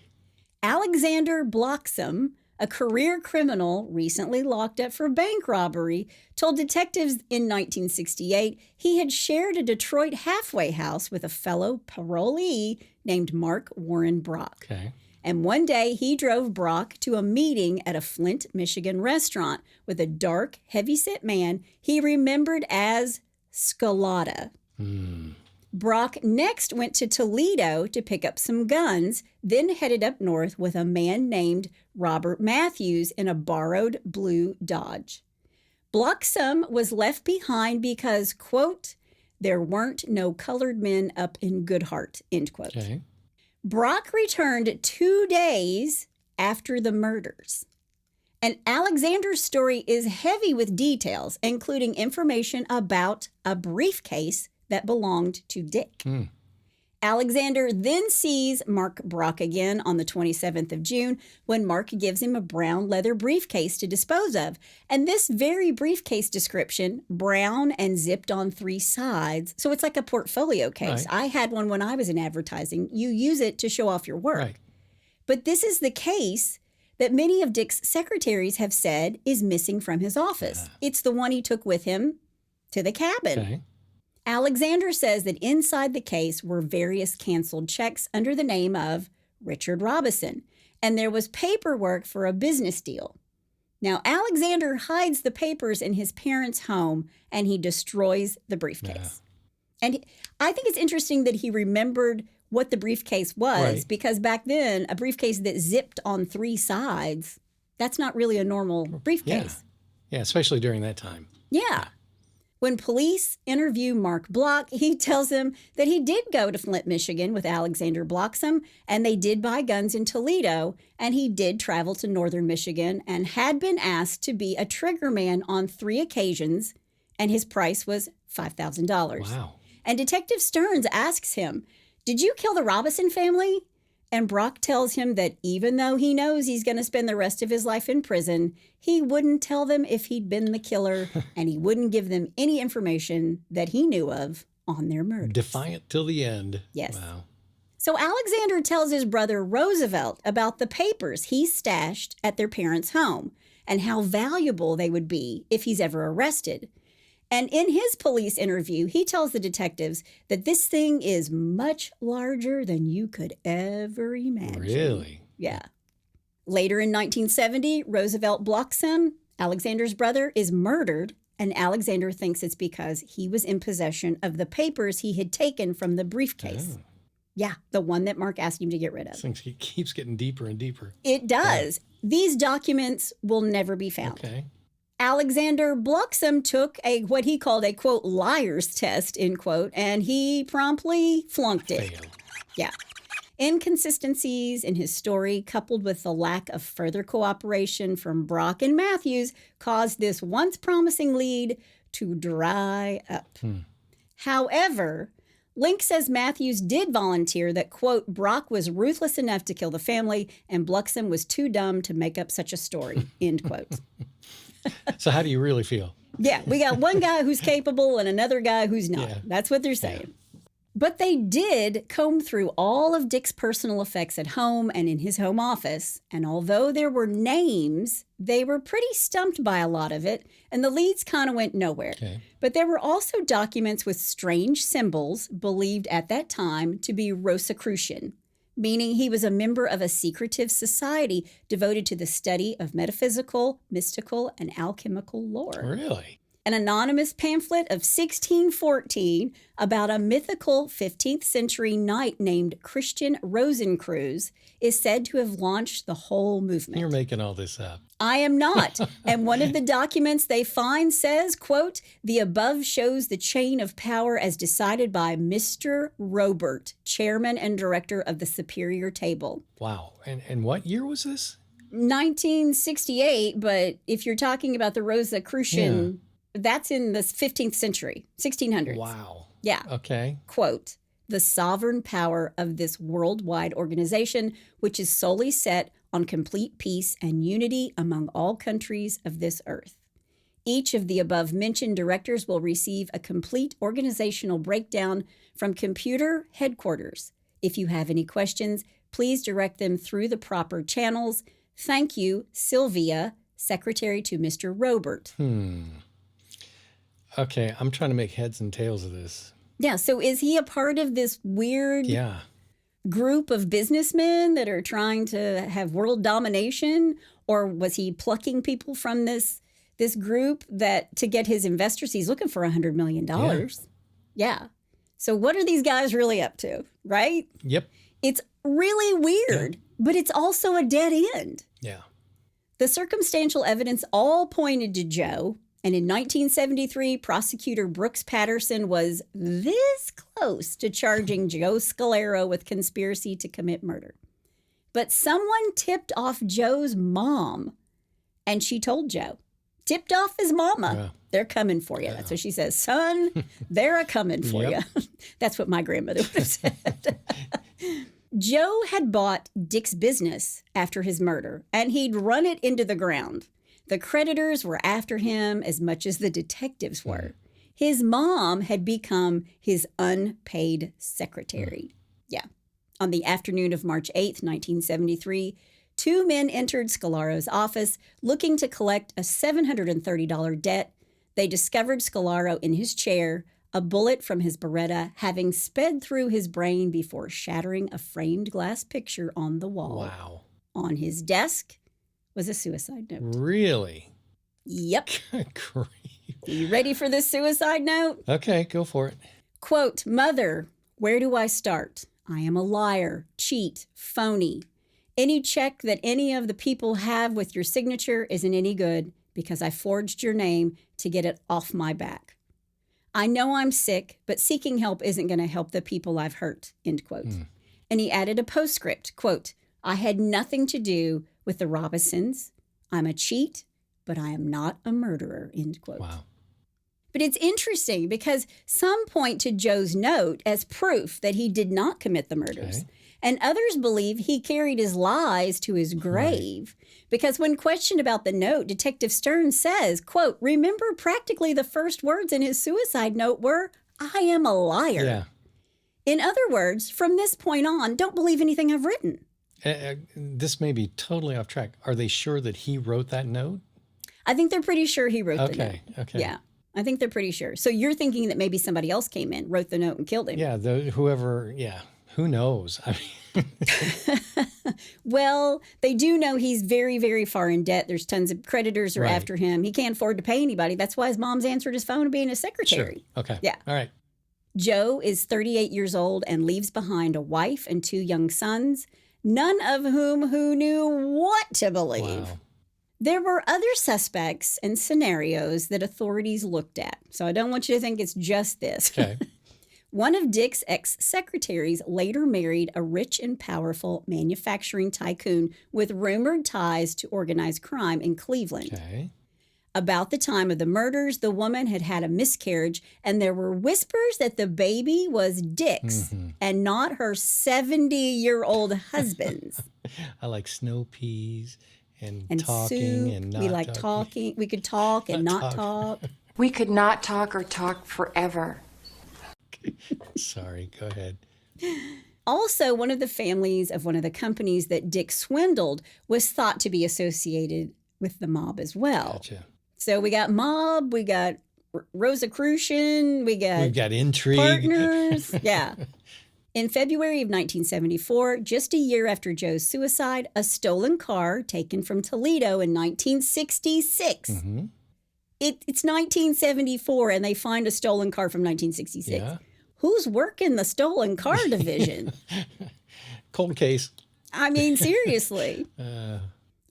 Alexander Bloxam, a career criminal recently locked up for bank robbery, told detectives in 1968 he had shared a Detroit halfway house with a fellow parolee named Mark Warren Brock. Okay. And one day he drove Brock to a meeting at a Flint, Michigan restaurant with a dark, heavy-set man he remembered as Scolaro. Brock next went to Toledo to pick up some guns, then headed up north with a man named Robert Matthews in a borrowed blue Dodge. Bloxam was left behind because, quote, there weren't no colored men up in Good Hart, end quote. Okay. Brock returned 2 days after the murders. And Alexander's story is heavy with details, including information about a briefcase that belonged to Dick. Alexander then sees Mark Brock again on the 27th of June when Mark gives him a brown leather briefcase to dispose of. And this very briefcase description, brown and zipped on 3 sides, so it's like a portfolio case. Right. I had one when I was in advertising. You use it to show off your work. Right. But this is the case that many of Dick's secretaries have said is missing from his office. It's the one he took with him to the cabin. Okay. Alexander says that inside the case were various canceled checks under the name of Richard Robison, and there was paperwork for a business deal. Now, Alexander hides the papers in his parents' home, and he destroys the briefcase. And I think it's interesting that he remembered what the briefcase was, because back then, a briefcase that zipped on 3 sides, that's not really a normal briefcase. Yeah, especially during that time. Yeah. When police interview Mark Block, he tells them that he did go to Flint, Michigan with Alexander Bloxam, and they did buy guns in Toledo, and he did travel to northern Michigan and had been asked to be a triggerman on 3 occasions, and his price was $5,000. Wow. And Detective Stearns asks him, "Did you kill the Robison family?" And Brock tells him that even though he knows he's going to spend the rest of his life in prison, he wouldn't tell them if he'd been the killer, and he wouldn't give them any information that he knew of on their murders. Defiant till the end. Yes. Wow. So Alexander tells his brother Roosevelt about the papers he stashed at their parents' home and how valuable they would be if he's ever arrested. And in his police interview, he tells the detectives that this thing is much larger than you could ever imagine. Really? Yeah. Later in 1970, Roosevelt Bloxam, Alexander's brother, is murdered, and Alexander thinks it's because he was in possession of the papers he had taken from the briefcase. Oh. Yeah, the one that Mark asked him to get rid of. This thing keeps getting deeper and deeper. It does. Yeah. These documents will never be found. Okay. Alexander Bloxam took what he called a, quote, liar's test, end quote, and he promptly flunked it. Failed. Yeah. Inconsistencies in his story, coupled with the lack of further cooperation from Brock and Matthews, caused this once promising lead to dry up. However, Link says Matthews did volunteer that, quote, Brock was ruthless enough to kill the family and Bloxam was too dumb to make up such a story, end quote. So how do you really feel? Yeah, we got one guy who's capable and another guy who's not. Yeah. That's what they're saying. But they did comb through all of Dick's personal effects at home and in his home office. And although there were names, they were pretty stumped by a lot of it. And the leads kind of went nowhere. Okay. But there were also documents with strange symbols believed at that time to be Rosicrucian, meaning he was a member of a secretive society devoted to the study of metaphysical, mystical, and alchemical lore. Really? An anonymous pamphlet of 1614 about a mythical 15th century knight named Christian Rosicrucian is said to have launched the whole movement. You're making all this up. I am not. And one of the documents they find says, quote, the above shows the chain of power as decided by Mr. Robert, chairman and director of the Superior Table. Wow. And what year was this? 1968, but if you're talking about the Rosicrucian, that's in the 15th century, 1600s. Wow. Yeah. Okay. Quote, the sovereign power of this worldwide organization, which is solely set on complete peace and unity among all countries of this earth. Each of the above-mentioned directors will receive a complete organizational breakdown from computer headquarters. If you have any questions, please direct them through the proper channels. Thank you, Sylvia, Secretary to Mr. Robert. Okay, I'm trying to make heads and tails of this. Yeah, so is he a part of this weird group of businessmen that are trying to have world domination? Or was he plucking people from this group that to get his investors? He's looking for $100 million. Yeah. So what are these guys really up to, right? Yep. It's really weird, but it's also a dead end. Yeah. The circumstantial evidence all pointed to Joe. And in 1973, prosecutor Brooks Patterson was this close to charging Joe Scolaro with conspiracy to commit murder. But someone tipped off Joe's mom, and she told Joe, tipped off his mama, they're coming for you. That's what she says. Son, they're a-coming for you. That's what my grandmother would have said. Joe had bought Dick's business after his murder, and he'd run it into the ground. The creditors were after him as much as the detectives were. His mom had become his unpaid secretary. Yeah. On the afternoon of March 8th, 1973, 2 men entered Scolaro's office looking to collect a $730 debt. They discovered Scolaro in his chair, a bullet from his Beretta having sped through his brain before shattering a framed glass picture on the wall. Wow. On his desk was a suicide note. Really? Yep. Great. Are you ready for this suicide note? Okay, go for it. Quote, "Mother, where do I start? I am a liar, cheat, phony. Any check that any of the people have with your signature isn't any good because I forged your name to get it off my back. I know I'm sick, but seeking help isn't going to help the people I've hurt," end quote. And he added a postscript, quote, "I had nothing to do with the Robisons. I'm a cheat, but I am not a murderer," end quote. Wow. But it's interesting because some point to Joe's note as proof that he did not commit the murders. Okay. And others believe he carried his lies to his grave. Because when questioned about the note, Detective Stern says, quote, "Remember practically the first words in his suicide note were, 'I am a liar.'" Yeah. In other words, from this point on, don't believe anything I've written. This may be totally off track. Are they sure that he wrote that note? I think they're pretty sure he wrote the note. Okay. Yeah. I think they're pretty sure. So you're thinking that maybe somebody else came in, wrote the note, and killed him. Yeah, who knows? I mean, Well, they do know he's very, very far in debt. There's tons of creditors are Right. after him. He can't afford to pay anybody. That's why his mom's answered his phone and being a secretary. sure. Okay. Yeah. All right. Joe is 38 years old and leaves behind a wife and 2 young sons, none of who knew what to believe. Wow. There were other suspects and scenarios that authorities looked at. So I don't want you to think it's just this. Okay. One of Dick's ex-secretaries later married a rich and powerful manufacturing tycoon with rumored ties to organized crime in Cleveland. Okay. About the time of the murders, the woman had had a miscarriage, and there were whispers that the baby was Dick's and not her 70-year-old husband's. I like snow peas and And talking soup, and not we like talking. We could talk and not talk. We could not talk or talk forever. Sorry, go ahead. Also, one of the families of one of the companies that Dick swindled was thought to be associated with the mob as well. Gotcha. So we got mob, we got Rosicrucian, We've got intrigue. partners. Yeah. In February of 1974, just a year after Joe's suicide, a stolen car taken from Toledo in 1966. Mm-hmm. It's 1974 and they find a stolen car from 1966. Yeah. Who's working the stolen car division? Cold case. I mean, seriously.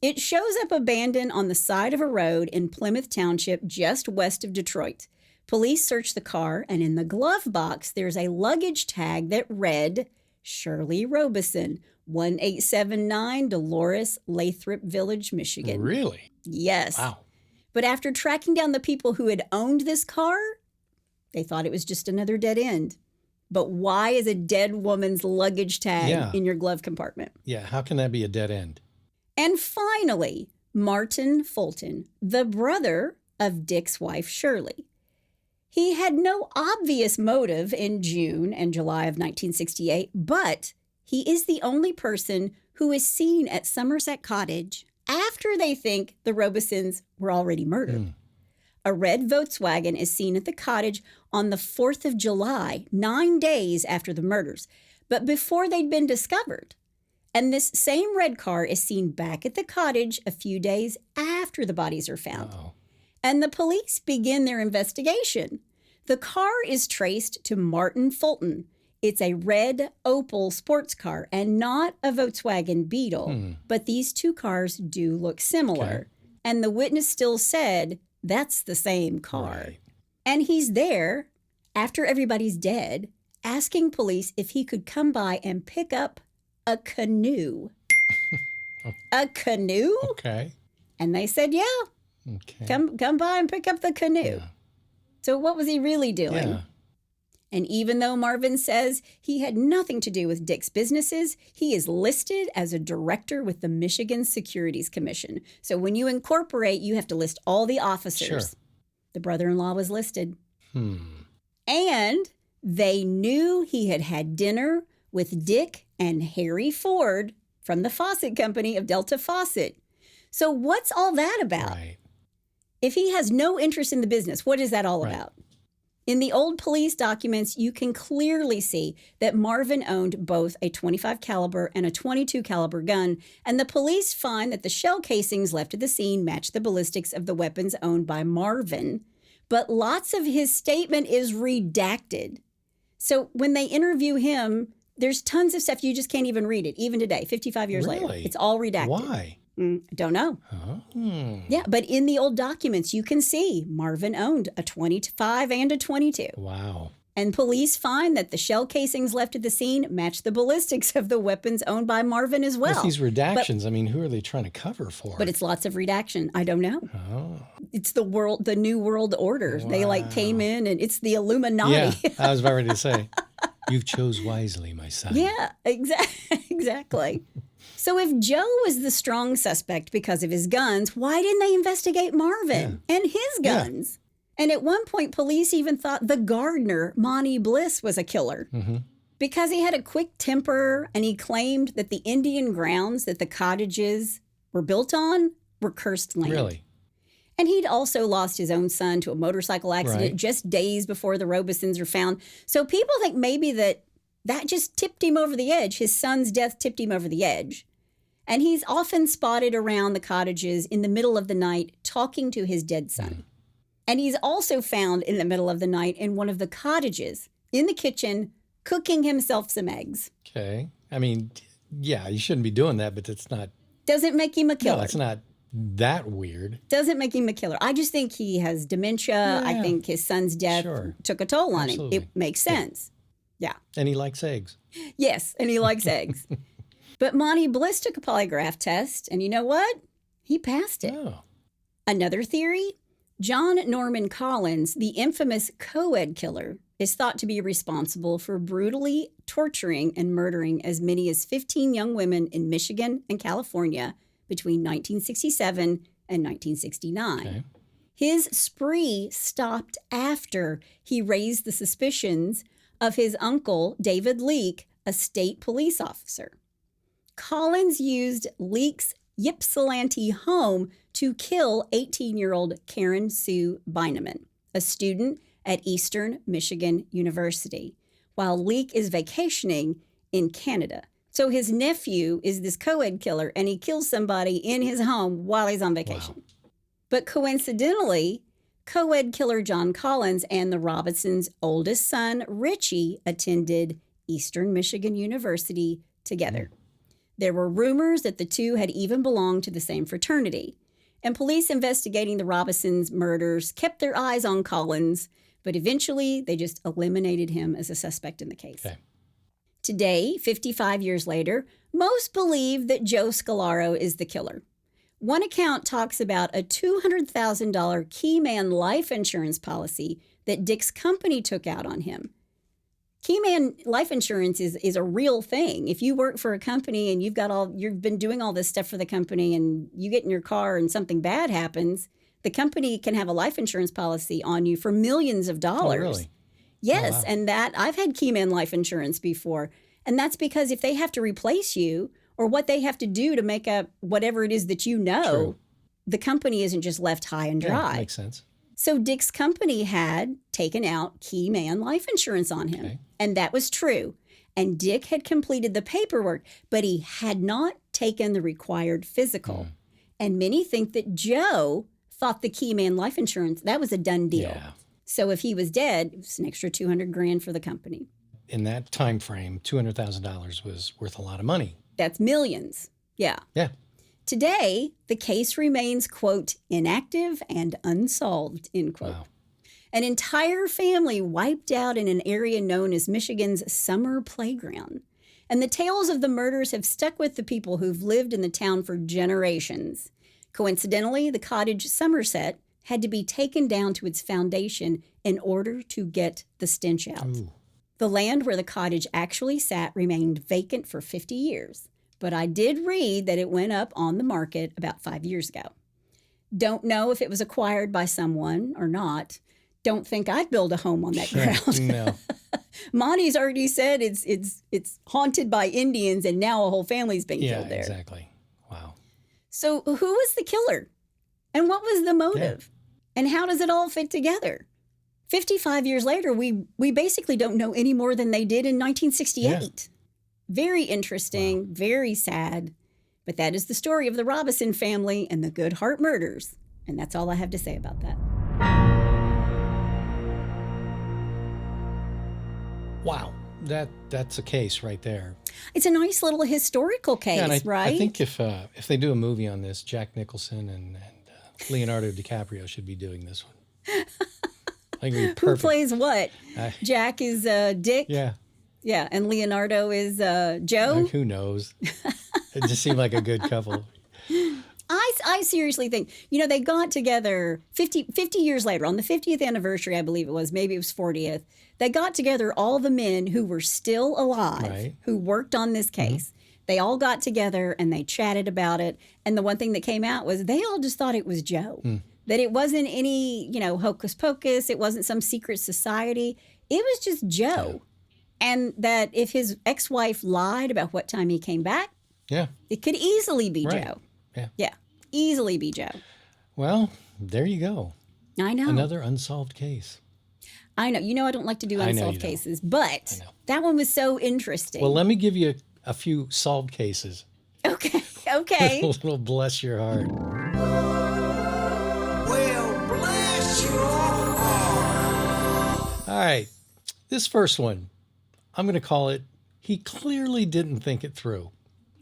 It shows up abandoned on the side of a road in Plymouth Township, just west of Detroit. Police search the car, and in the glove box, there's a luggage tag that read, "Shirley Robison, 1879 Dolores, Lathrop Village, Michigan." Really? Yes. Wow. But after tracking down the people who had owned this car, they thought it was just another dead end. But why is a dead woman's luggage tag in your glove compartment? Yeah, how can that be a dead end? And finally, Martin Fulton, the brother of Dick's wife, Shirley. He had no obvious motive in June and July of 1968, but he is the only person who is seen at Somerset Cottage after they think the Robisons were already murdered. A red Volkswagen is seen at the cottage on the 4th of July, 9 days after the murders, but before they'd been discovered. And this same red car is seen back at the cottage a few days after the bodies are found. Uh-oh. And the police begin their investigation. The car is traced to Martin Fulton. It's a red Opel sports car and not a Volkswagen Beetle. But these two cars do look similar. Okay. And the witness still said, that's the same car. Right. And he's there, after everybody's dead, asking police if he could come by and pick up a canoe. A canoe? Okay. And they said, yeah, Okay. come by and pick up the canoe. Yeah. So what was he really doing? Yeah. And even though Marvin says he had nothing to do with Dick's businesses, he is listed as a director with the Michigan Securities Commission. So when you incorporate, you have to list all the officers. Sure. The brother-in-law was listed. And they knew he had had dinner with Dick and Harry Ford from the faucet company of Delta Faucet. So what's all that about? Right. If he has no interest in the business, what is that all Right. about? In the old police documents, you can clearly see that Marvin owned both a 25 caliber and a 22 caliber gun, and the police find that the shell casings left at the scene match the ballistics of the weapons owned by Marvin, but lots of his statement is redacted. So when they interview him, there's tons of stuff you just can't even read it, even today, 55 years later. Really? It's all redacted. Why? I don't know. Oh. Yeah, but in the old documents, you can see Marvin owned a 25 and a 22. Wow. And police find that the shell casings left at the scene match the ballistics of the weapons owned by Marvin as well. With these redactions, I mean, who are they trying to cover for? But it's lots of redaction. I don't know. Oh. It's the new world order. They came in and it's the Illuminati. Yeah, I was about ready to say, you chose wisely, my son. Yeah, exactly. So if Joe was the strong suspect because of his guns, why didn't they investigate Marvin and his guns? And at one point, police even thought the gardener, Monty Bliss, was a killer because he had a quick temper and he claimed that the Indian grounds that the cottages were built on were cursed land. Really? And he'd also lost his own son to a motorcycle accident just days before the Robisons were found. So people think maybe that just tipped him over the edge. His son's death tipped him over the edge. And he's often spotted around the cottages in the middle of the night talking to his dead son. And he's also found in the middle of the night in one of the cottages in the kitchen cooking himself some eggs. Okay. I mean, yeah, you shouldn't be doing that, but it's not. Doesn't make him a killer. No, it's not that weird. Doesn't make him a killer. I just think he has dementia. I think his son's death took a toll on him. It makes sense. Yeah. And he likes eggs. Yes, and he likes eggs. But Monty Bliss took a polygraph test, and you know what? He passed it. Oh. Another theory, John Norman Collins, the infamous co-ed killer, is thought to be responsible for brutally torturing and murdering as many as 15 young women in Michigan and California between 1967 and 1969. Okay. His spree stopped after he raised the suspicions of his uncle, David Leake, a state police officer. Collins used Leake's Ypsilanti home to kill 18-year-old Karen Sue Beineman, a student at Eastern Michigan University, while Leake is vacationing in Canada. So his nephew is this co-ed killer, and he kills somebody in his home while he's on vacation. Wow. But coincidentally, co-ed killer John Collins and the Robisons' oldest son, Richie, attended Eastern Michigan University together. There were rumors that the two had even belonged to the same fraternity. And police investigating the Robisons' murders kept their eyes on Collins, but eventually they just eliminated him as a suspect in the case. Okay. Today, 55 years later, most believe that Joe Scolaro is the killer. One account talks about a $200,000 Keyman life insurance policy that Dick's company took out on him. Keyman life insurance is a real thing. If you work for a company and you've been doing all this stuff for the company and you get in your car and something bad happens, the company can have a life insurance policy on you for millions of dollars. Oh, really? Yes, Oh, wow. and that I've had Keyman life insurance before. And that's because if they have to replace you or what they have to do to make up whatever it is that you know, True. the company isn't just left high and dry. Yeah, makes sense. So Dick's company had taken out Keyman life insurance on him. Okay. And that was true. And Dick had completed the paperwork, but he had not taken the required physical. And many think that Joe thought the Keyman life insurance, that was a done deal. Yeah. So if he was dead, it was an extra $200,000 for the company. In that time frame, $200,000 was worth a lot of money. That's millions. Yeah. Yeah. Today, the case remains, quote, inactive and unsolved, end quote. Wow. An entire family wiped out in an area known as Michigan's summer playground. And the tales of the murders have stuck with the people who've lived in the town for generations. Coincidentally, the cottage Somerset had to be taken down to its foundation in order to get the stench out. Ooh. The land where the cottage actually sat remained vacant for 50 years, but I did read that it went up on the market about 5 years ago. Don't know if it was acquired by someone or not. Don't think I'd build a home on that ground. No. Monty's already said it's haunted by Indians, and now a whole family's been killed there. Yeah, exactly. Wow. So who was the killer? And what was the motive? And how does it all fit together? 55 years later, we basically don't know any more than they did in 1968. Yeah. Very interesting, very sad. But that is the story of the Robison family and the Good Hart Murders. And that's all I have to say about that. Wow. That's a case right there. It's a nice little historical case, right? I think if they do a movie on this, Jack Nicholson and Leonardo DiCaprio should be doing this one. I think it'd be perfect. Who plays what? Jack is Dick? Yeah. Yeah, and Leonardo is Joe? Who knows? It just seemed like a good couple. I seriously think, they got together 50 years later, on the 50th anniversary, I believe it was, maybe it was 40th. They got together all the men who were still alive, who worked on this case. Mm-hmm. They all got together and they chatted about it. And the one thing that came out was they all just thought it was Joe. That it wasn't any, hocus pocus. It wasn't some secret society. It was just Joe. And that if his ex-wife lied about what time he came back, it could easily be Joe. Yeah, easily be Joe. Well, there you go. I know. Another unsolved case. I know. I don't like to do unsolved cases, but that one was so interesting. Well, let me give you a few solved cases. Okay. A little bless your heart. Well, bless your heart. All right. This first one, I'm going to call it, he clearly didn't think it through.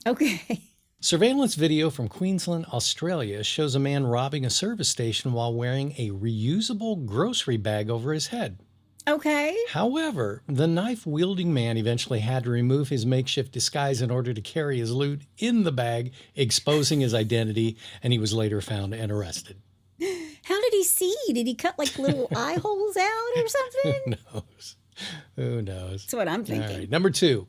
Okay. Surveillance video from Queensland, Australia shows a man robbing a service station while wearing a reusable grocery bag over his head. Okay. However, the knife-wielding man eventually had to remove his makeshift disguise in order to carry his loot in the bag, exposing his identity, and he was later found and arrested. How did he see? Did he cut like little eye holes out or something? Who knows? That's what I'm thinking. All right, number 2.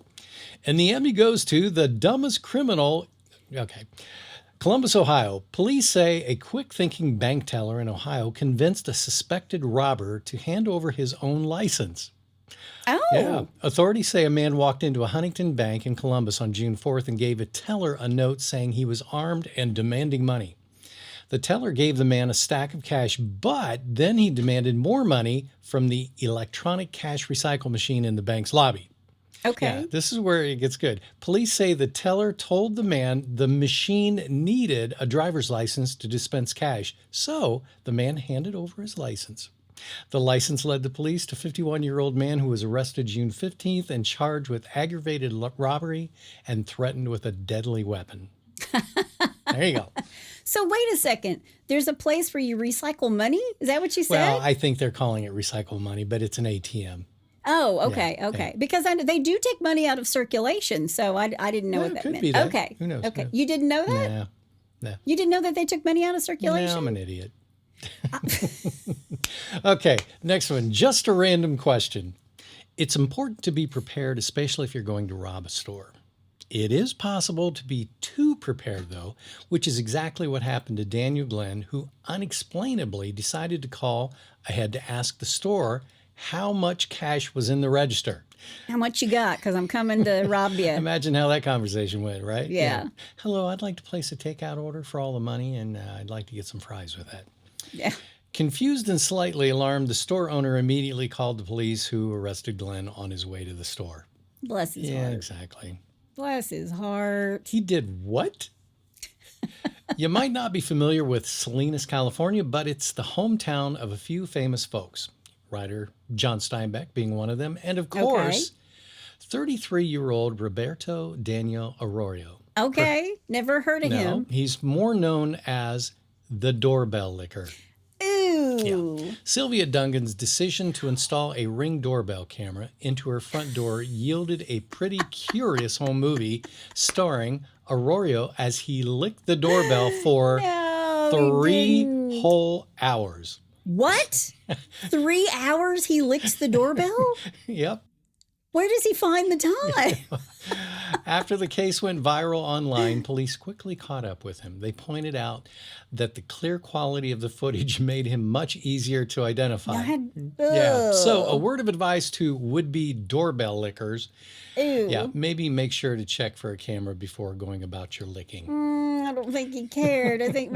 And the Emmy goes to the dumbest criminal. Okay. Columbus, Ohio. Police say a quick-thinking bank teller in Ohio convinced a suspected robber to hand over his own license. Oh. Yeah. Authorities say a man walked into a Huntington bank in Columbus on June 4th and gave a teller a note saying he was armed and demanding money. The teller gave the man a stack of cash, but then he demanded more money from the electronic cash recycle machine in the bank's lobby. Okay. Yeah, this is where it gets good. Police say the teller told the man the machine needed a driver's license to dispense cash, so the man handed over his license. The license led the police to a 51-year-old man who was arrested June 15th and charged with aggravated robbery and threatened with a deadly weapon. There you go. So wait a second. There's a place where you recycle money? Is that what you said? Well, I think they're calling it recycle money, but it's an ATM. Oh, okay. Yeah. Because they do take money out of circulation, so I didn't know what that meant. That. Okay. Who knows? Okay. No. You didn't know that? No. You didn't know that they took money out of circulation? No, I'm an idiot. Okay, next one. Just a random question. It's important to be prepared, especially if you're going to rob a store. It is possible to be too prepared, though, which is exactly what happened to Daniel Glenn, who unexplainably decided to call ahead to ask the store how much cash was in the register. How much you got? Because I'm coming to rob you. Imagine how that conversation went, right? Yeah. Hello, I'd like to place a takeout order for all the money, and I'd like to get some fries with that. Yeah. Confused and slightly alarmed, the store owner immediately called the police, who arrested Glenn on his way to the store. Bless his heart. Yeah, exactly. Bless his heart. He did what? You might not be familiar with Salinas, California, but it's the hometown of a few famous folks. Writer John Steinbeck being one of them. And of course, 33-year-old Roberto Daniel Arroyo. Okay. Never heard of him. He's more known as the doorbell licker. Ooh. Yeah. Sylvia Dungan's decision to install a Ring doorbell camera into her front door yielded a pretty curious home movie starring Arroyo as he licked the doorbell for 3 whole hours. What? 3 hours he licks the doorbell? Yep. Where does he find the time? After the case went viral online, police quickly caught up with him. They pointed out that the clear quality of the footage made him much easier to identify. Yeah. So, a word of advice to would-be doorbell lickers. Ew. Yeah, maybe make sure to check for a camera before going about your licking. I don't think he cared. I think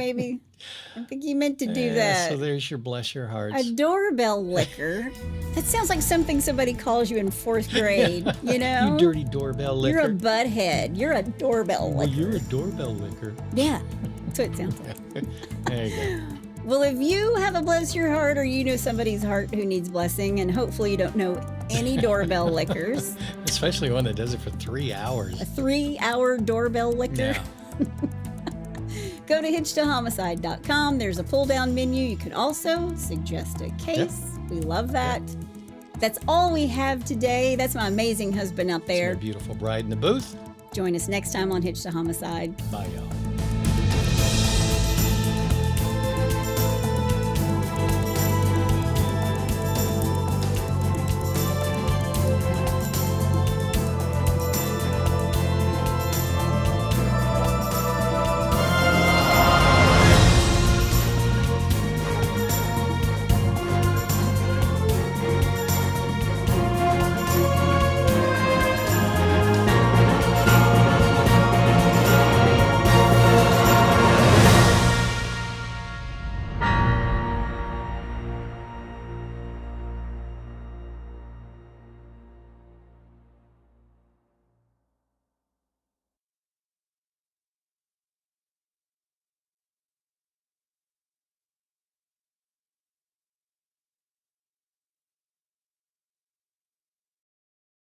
he meant to do that. So there's your bless your hearts. A doorbell licker? That sounds like something somebody calls you in 4th grade, you know? You dirty doorbell licker. You're a butthead. You're a doorbell licker. Well, you're a doorbell licker. Yeah, that's what it sounds like. There you go. Well, if you have a bless your heart or you know somebody's heart who needs blessing, and hopefully you don't know any doorbell lickers. Especially one that does it for 3 hours. A 3-hour doorbell licker. Yeah. Go to hitchedtohomicide.com. There's a pull-down menu. You can also suggest a case. Yep. We love that. Yep. That's all we have today. That's my amazing husband out there. It's my beautiful bride in the booth. Join us next time on Hitched to Homicide. Bye, y'all.